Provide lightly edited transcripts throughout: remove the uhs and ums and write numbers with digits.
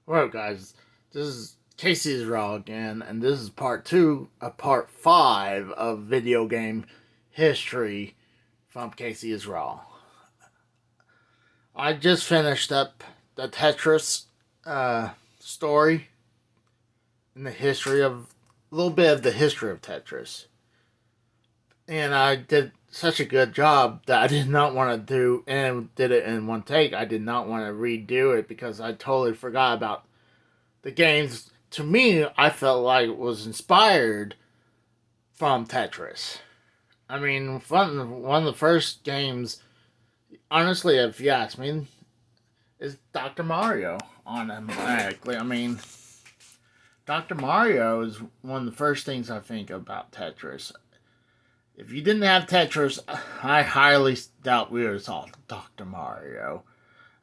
Well, guys, this is Casey's Raw again, and this is part two of part five of video game history from Casey is Raw. I just finished up the Tetris story and the history of a little bit of the history of Tetris, and I did such a good job that I did not want to do and did it in one take. I did not want to redo it because I totally forgot about the games. To me, I felt like it was inspired from Tetris. I mean, one of the first games, honestly, if you ask me, is Dr. Mario automatically. I mean, Dr. Mario is one of the first things I think about Tetris. If you didn't have Tetris, I highly doubt we would have saw Dr. Mario.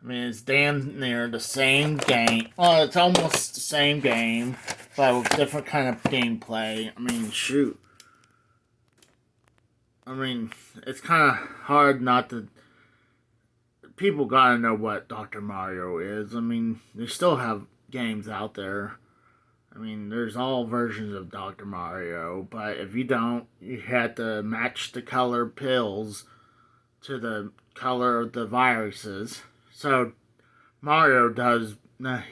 I mean, it's damn near the same game. Well, it's almost the same game, but with different kind of gameplay. I mean, shoot. I mean, it's kind of hard not to. People gotta know what Dr. Mario is. I mean, they still have games out there. I mean, there's all versions of Dr. Mario, but if you don't, you have to match the color pills to the color of the viruses. So Mario does.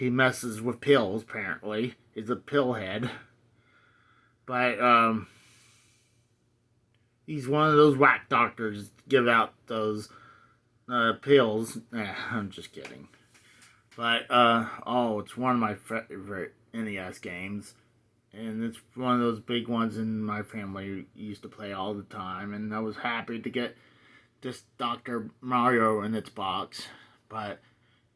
He messes with pills. Apparently, he's a pillhead. But he's one of those whack doctors that give out those pills. I'm just kidding. But it's one of my favorite NES games, and it's one of those big ones in my family used to play all the time. And I was happy to get this Dr. Mario in its box. But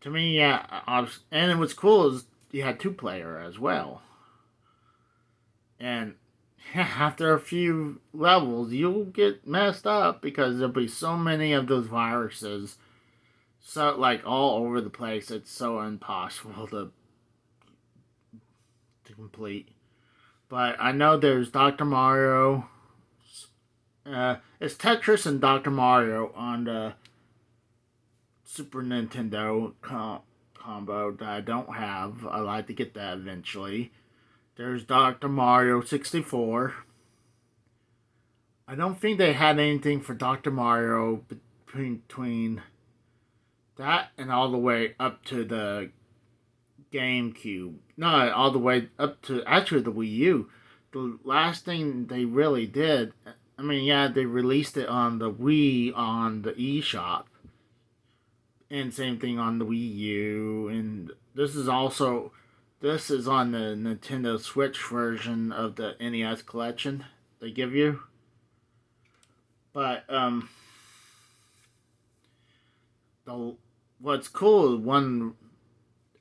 to me, yeah, and what's cool is you had two player as well. And after a few levels, you'll get messed up because there'll be so many of those viruses, so like all over the place. It's so impossible to complete. But I know there's Dr. Mario. It's Tetris and Dr. Mario on the Super Nintendo combo that I don't have. I'd like to get that eventually. There's Dr. Mario 64. I don't think they had anything for Dr. Mario between that and all the way up to the GameCube. No, all the way up to actually the Wii U. The last thing they really did, I mean, yeah, they released it on the Wii on the eShop. And same thing on the Wii U. And this is on the Nintendo Switch version of the NES collection they give you. But what's cool is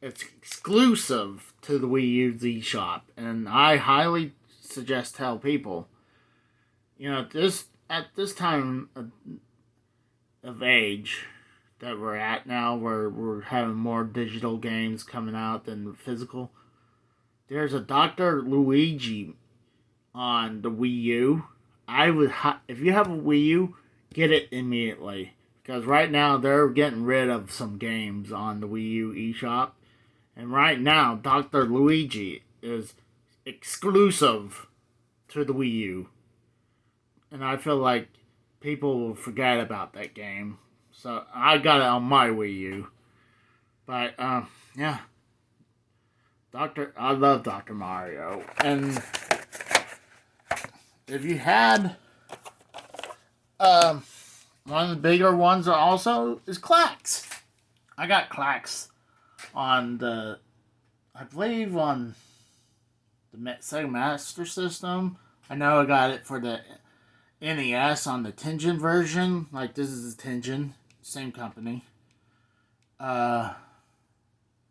it's exclusive to the Wii U Z Shop, and I highly suggest tell people, at this time of age that we're at now, where we're having more digital games coming out than physical. There's a Dr. Luigi on the Wii U. If you have a Wii U, get it immediately because right now they're getting rid of some games on the Wii U eShop, and right now Dr. Luigi is exclusive to the Wii U, and I feel like people will forget about that game. So I got it on my Wii U. But yeah, I love Dr. Mario. And if you had one of the bigger ones also is Clax. I got Clax I believe on the Sega Master System. I know I got it for the NES on the Tengen version. Like this is the Tengen. Same company. You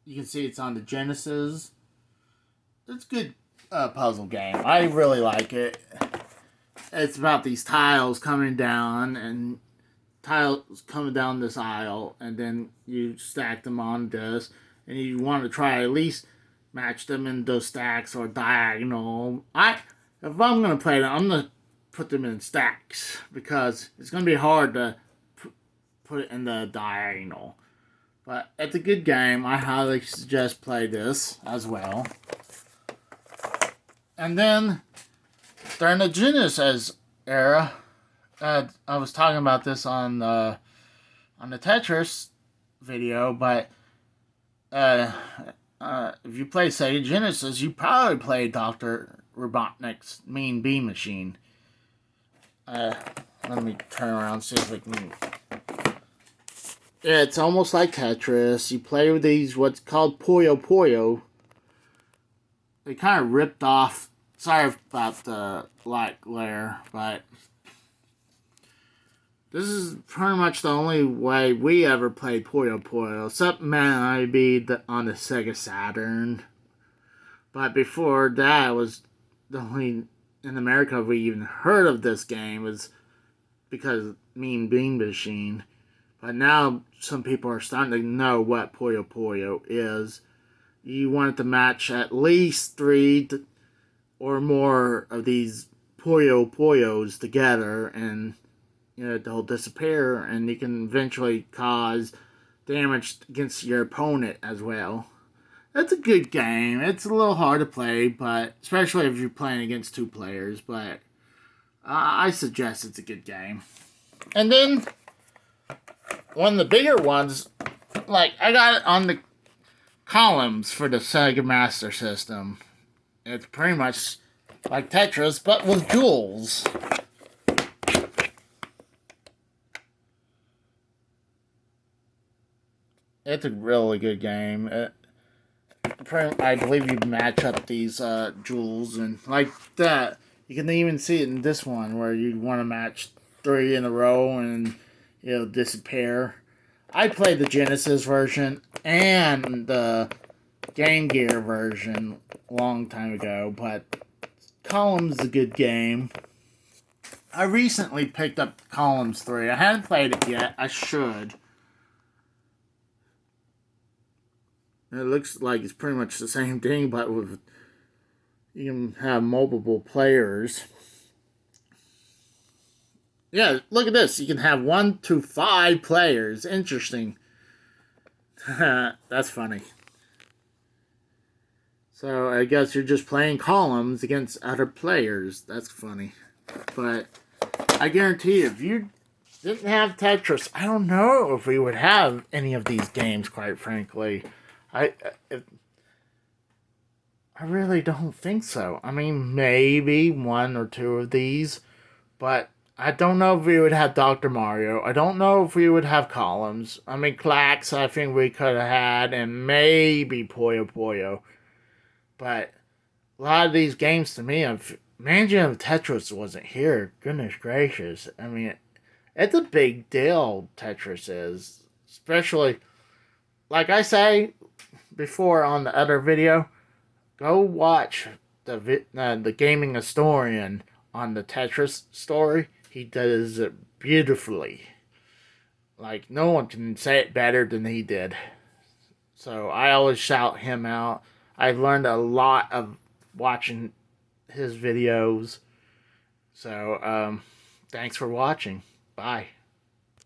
can see it's on the Genesis. It's a good puzzle game. I really like it. It's about these tiles coming down this aisle, and then you stack them on this, and you want to try at least match them in those stacks or diagonal. If I'm gonna play them, I'm gonna put them in stacks because it's gonna be hard to put it in the diagonal. But it's a good game. I highly suggest play this as well. And then during the Genesis era, I was talking about this on the Tetris video, but if you play Sega Genesis, you probably play Dr. Robotnik's Mean Bean Machine. Let me turn around and see if I can. Yeah, it's almost like Tetris. You play with these, what's called Puyo Puyo. They kind of ripped off. Sorry about the light glare, but this is pretty much the only way we ever played Puyo Puyo. Except maybe on the Sega Saturn. But before that, it was the only in America we even heard of this game was because Mean Bean Machine. But now some people are starting to know what Puyo Puyo is. You want it to match at least 3 or more of these Puyo Puyos together, and they'll disappear, and you can eventually cause damage against your opponent as well. It's a good game. It's a little hard to play, but especially if you're playing against 2 players. But I suggest it's a good game. And then one of the bigger ones, like I got it on the columns for the Sega Master System. It's pretty much like Tetris, but with jewels. It's a really good game. I believe you match up these jewels, and like that, you can even see it in this one where you want to match 3 in a row and it'll disappear. I played the Genesis version and the Game Gear version a long time ago, but Columns is a good game. I recently picked up Columns 3. I haven't played it yet. I should. It looks like it's pretty much the same thing, but with you can have multiple players. Yeah, look at this. You can have 1 to 5 players. Interesting. That's funny. So I guess you're just playing columns against other players. That's funny. But I guarantee you, if you didn't have Tetris, I don't know if we would have any of these games, quite frankly. I really don't think so. I mean, maybe 1 or 2 of these, but I don't know if we would have Dr. Mario. I don't know if we would have Columns. I mean, Clax, I think we could have had, and maybe Puyo Puyo. But a lot of these games, to me, imagine if Tetris wasn't here. Goodness gracious. I mean, it's a big deal, Tetris is. Especially, like I say before on the other video, go watch the Gaming Historian on the Tetris story. He does it beautifully. Like, no one can say it better than he did. So I always shout him out. I learned a lot of watching his videos. So, thanks for watching. Bye.